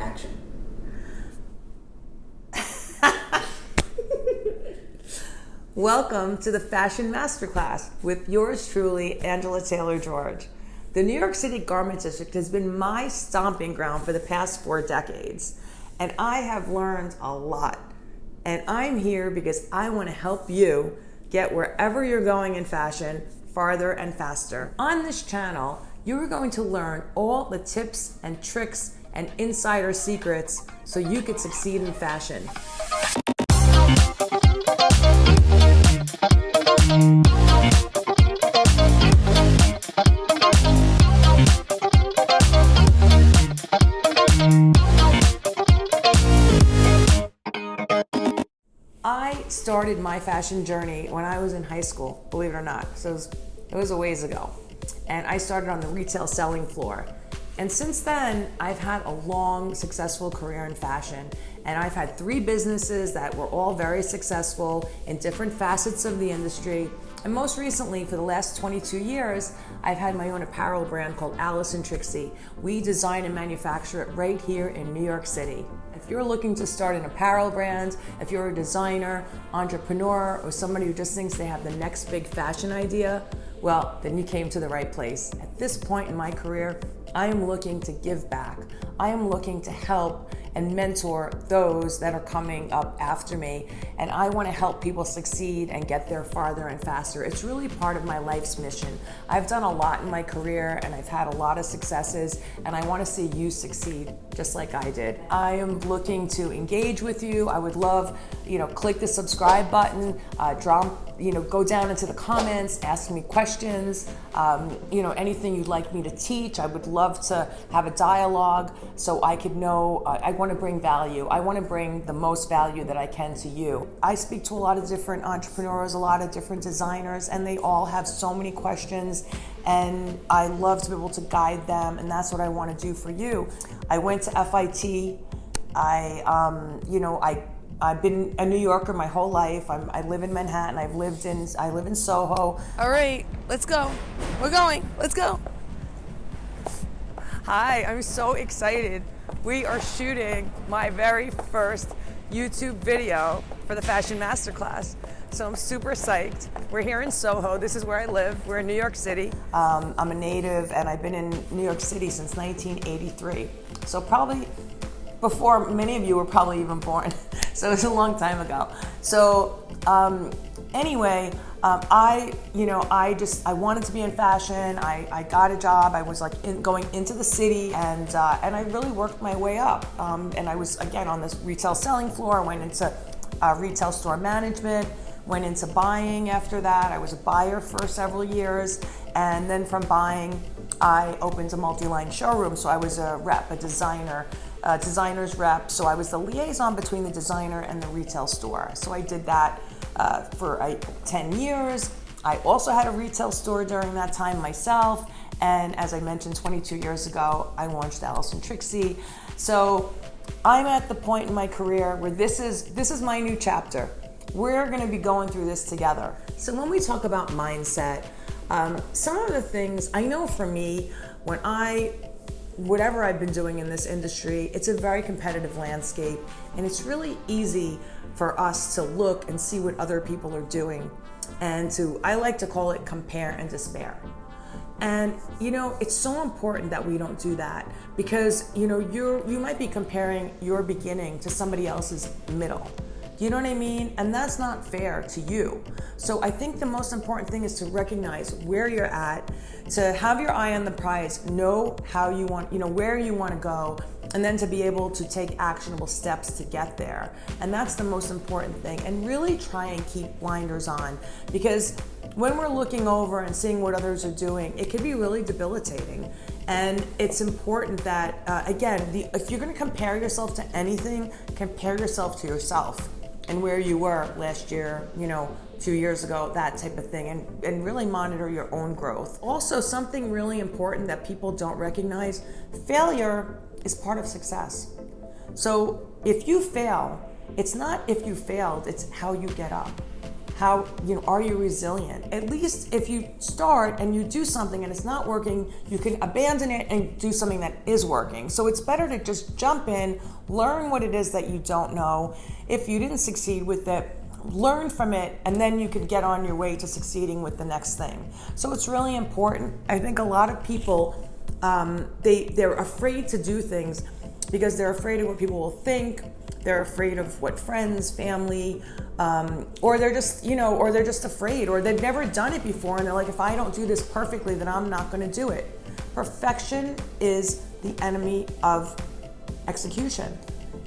Action. Welcome to the Fashion Masterclass with yours truly, Angela Taylor-George. The New York City Garment District has been my stomping ground for the past 4 decades, and I have learned a lot. And I'm here because I want to help you get wherever you're going in fashion farther and faster. On this channel, you are going to learn all the tips and tricks and insider secrets so you could succeed in fashion. I started my fashion journey when I was in high school, believe it or not. So it was a ways ago. And I started on the retail selling floor. And since then, I've had a long, successful career in fashion. And I've had 3 businesses that were all very successful in different facets of the industry. And most recently, for the last 22 years, I've had my own apparel brand called Alice & Trixie. We design and manufacture it right here in New York City. If you're looking to start an apparel brand, if you're a designer, entrepreneur, or somebody who just thinks they have the next big fashion idea, well, then you came to the right place. At this point in my career, I am looking to give back. I am looking to help and mentor those that are coming up after me. And I want to help people succeed and get there farther and faster. It's really part of my life's mission. I've done a lot in my career and I've had a lot of successes, and I want to see you succeed just like I did. I am looking to engage with you. I would love, click the subscribe button, go down into the comments, ask me questions, anything you'd like me to teach. I would love to have a dialogue so I could know. I want to bring value. I want to bring the most value that I can to you. I speak to a lot of different entrepreneurs, a lot of different designers, and they all have so many questions, and I love to be able to guide them, and that's what I want to do for you. I went to FIT. I've been a New Yorker my whole life. I live in Manhattan. I live in Soho. All right, let's go. We're going. Let's go. Hi, I'm so excited. We are shooting my very first YouTube video for the Fashion Masterclass. So I'm super psyched. We're here in Soho. This is where I live. We're in New York City. I'm a native, and I've been in New York City since 1983. So probably before many of you were probably even born. So it's a long time ago. So anyway, I wanted to be in fashion. I got a job. I was going into the city, and I really worked my way up. And I was again on this retail selling floor. I went into retail store management. Went into buying after that. I was a buyer for several years, and then from buying, I opened a multi-line showroom. So I was a rep, a designer's rep. So I was the liaison between the designer and the retail store. So I did that for 10 years. I also had a retail store during that time myself. And as I mentioned, 22 years ago, I launched Alice & Trixie. So I'm at the point in my career where this is my new chapter. We're going to be going through this together. So when we talk about mindset, some of the things I know for me, whatever I've been doing in this industry, it's a very competitive landscape, and it's really easy for us to look and see what other people are doing, and I like to call it compare and despair. And it's so important that we don't do that, because you might be comparing your beginning to somebody else's middle. You know what I mean? And that's not fair to you. So I think the most important thing is to recognize where you're at, to have your eye on the prize, know how you want, where you want to go, and then to be able to take actionable steps to get there. And that's the most important thing. And really try and keep blinders on, because when we're looking over and seeing what others are doing, it can be really debilitating. And it's important that, if you're going to compare yourself to anything, compare yourself to yourself and where you were last year, 2 years ago, that type of thing, and really monitor your own growth. Also, something really important that people don't recognize, failure is part of success. So if you fail, it's not if you failed, it's how you get up. How, are you resilient? At least if you start and you do something and it's not working, you can abandon it and do something that is working. So it's better to just jump in, learn what it is that you don't know. If you didn't succeed with it, learn from it, and then you can get on your way to succeeding with the next thing. So it's really important. I think a lot of people, they're afraid to do things because they're afraid of what people will think. They're afraid of what friends, family, or they're just, or they're just afraid, or they've never done it before, and they're like, if I don't do this perfectly, then I'm not going to do it. Perfection is the enemy of execution.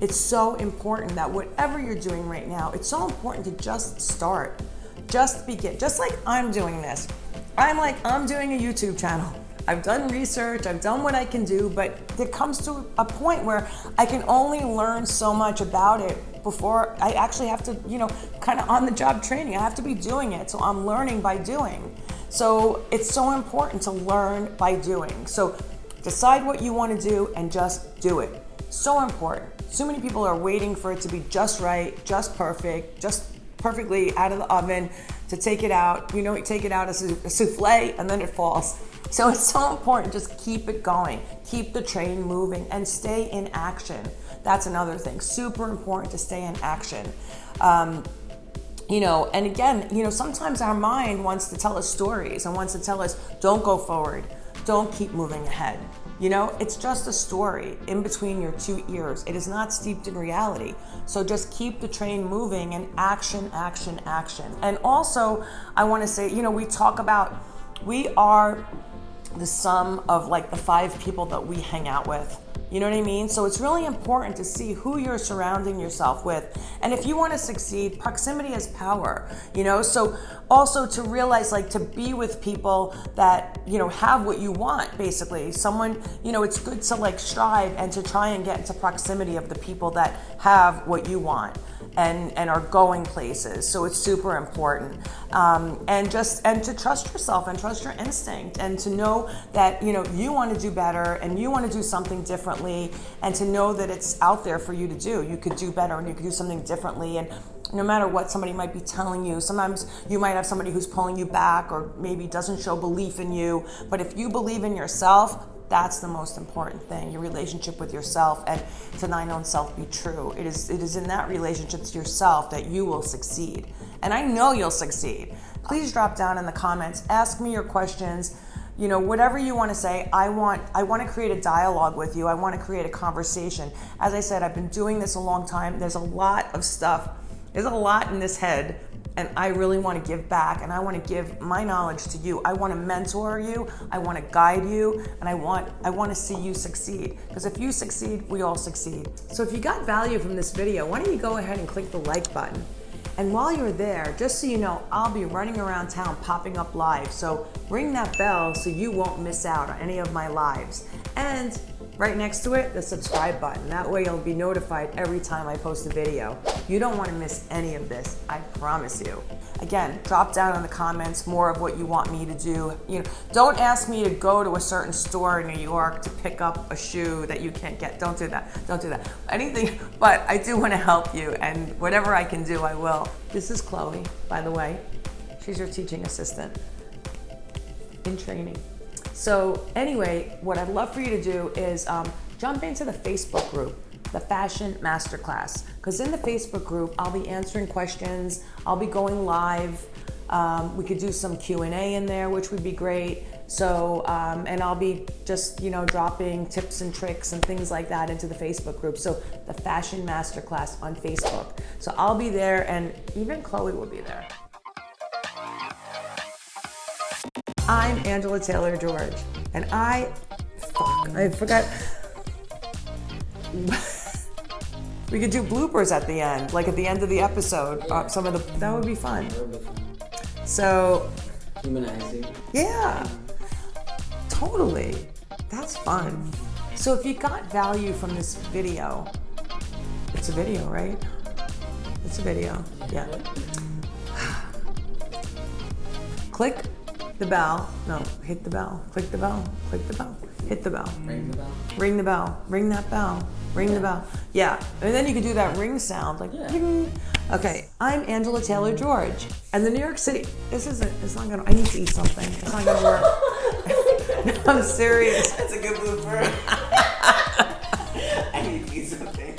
It's so important that whatever you're doing right now, it's so important to just start, just begin. Just like I'm doing this. I'm doing a YouTube channel. I've done research, I've done what I can do, but there comes to a point where I can only learn so much about it before I actually have to, kind of on the job training. I have to be doing it, so I'm learning by doing. So it's so important to learn by doing. So decide what you want to do and just do it. So important. So many people are waiting for it to be just right, just perfect, just perfectly out of the oven to take it out. You take it out as a souffle and then it falls. So it's so important, just keep it going, keep the train moving, and stay in action. That's another thing, super important to stay in action. And again, sometimes our mind wants to tell us stories and wants to tell us, don't go forward, don't keep moving ahead. It's just a story in between your two ears. It is not steeped in reality. So just keep the train moving and action, action, action. And also, I want to say, we talk about, we are the sum of the 5 people that we hang out with. You know what I mean? So it's really important to see who you're surrounding yourself with. And if you want to succeed, proximity is power, So also to realize, to be with people that, have what you want, basically. Someone, it's good to strive and to try and get into proximity of the people that have what you want and are going places. So it's super important. And to trust yourself and trust your instinct and to know that, you want to do better and you want to do something differently, and to know that it's out there for you to do. You could do better and you could do something differently. And no matter what somebody might be telling you, sometimes you might have somebody who's pulling you back or maybe doesn't show belief in you. But if you believe in yourself, that's the most important thing, your relationship with yourself, and to thine own self be true. It is in that relationship to yourself that you will succeed. And I know you'll succeed. Please drop down in the comments, ask me your questions, whatever you want to say. I want to create a dialogue with you. I want to create a conversation. As I said, I've been doing this a long time. There's a lot of stuff. There's a lot in this head, and I really want to give back, and I want to give my knowledge to you. I want to mentor you. I want to guide you, and I want to see you succeed. Because if you succeed, we all succeed. So if you got value from this video, why don't you go ahead and click the like button? And while you're there, just so you know, I'll be running around town popping up live. So ring that bell so you won't miss out on any of my lives. And right next to it, the subscribe button. That way you'll be notified every time I post a video. You don't want to miss any of this, I promise you. Again, drop down in the comments more of what you want me to do. Don't ask me to go to a certain store in New York to pick up a shoe that you can't get. Don't do that. Don't do that. Anything, but I do want to help you, and whatever I can do, I will. This is Chloe, by the way. She's your teaching assistant in training. So anyway, what I'd love for you to do is jump into the Facebook group, the Fashion Masterclass. Because in the Facebook group, I'll be answering questions. I'll be going live. We could do some Q&A in there, which would be great. So, and I'll be just, dropping tips and tricks and things like that into the Facebook group. So the Fashion Masterclass on Facebook. So I'll be there, and even Chloe will be there. I'm Angela Taylor George, and I forgot. We could do bloopers at the end, like at the end of the episode. That would be fun. So, humanizing. Yeah, totally. That's fun. So if you got value from this video, it's a video, right? It's a video, yeah. Click the bell. No, hit the bell. Click the bell. Click the bell. Hit the bell. Ring the bell. Ring the bell. Ring that bell. Ring the bell. Yeah. And then you can do that ring sound like ding. Okay, I'm Angela Taylor George. And the New York City, it's not gonna, I need to eat something. It's not gonna work. No, I'm serious. That's a good blooper. I need to eat something.